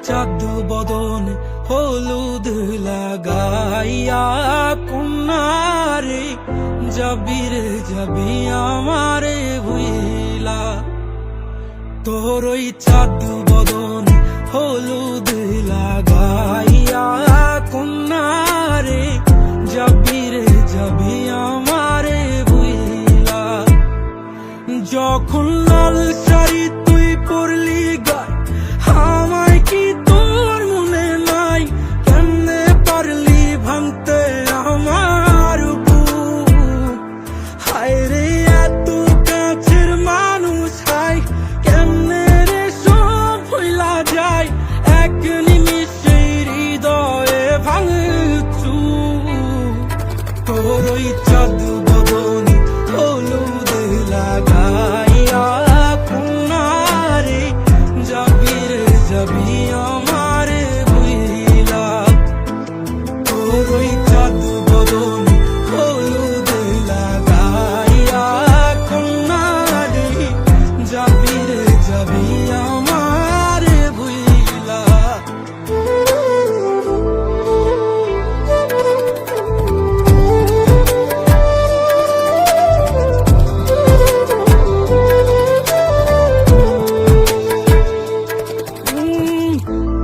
চাঁদ বদনে হলুদ লাগাইয়া কন্যারে যাবি রে যাবি আমারে ভুইলা। তোর ওই চাঁদ বদনে হলুদ লাগাইয়া কন্যারে যাবি রে যাবি আমারে ভুইলা। যখন লাল শাড়ি তুই পরলি গায় আমায় কি তোর মনে নাই? কেমনে পারলি ভাঙতে আমার বুক? হায় রে এত কাছের মানুষ হায় কেমনে রে সব ভুইলা যায়? এক নিমিষে হৃদয়ে ভাঙচু। তোর ওই চাঁদ বদনে হলুদ লাগাইয়া কন্যারে যাবি রে যাবি আমারে ভুইলা। তোর ওই চাঁদ বদনে হলুদ লাগাইয়া কন্যারে যাবি রে যাবি আমারে ভুইলা।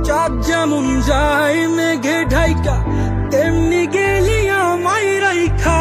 চাঁদ যেমন যায় মেঘে ঢাইকা তেমনি গেলি আমায় রাইখা।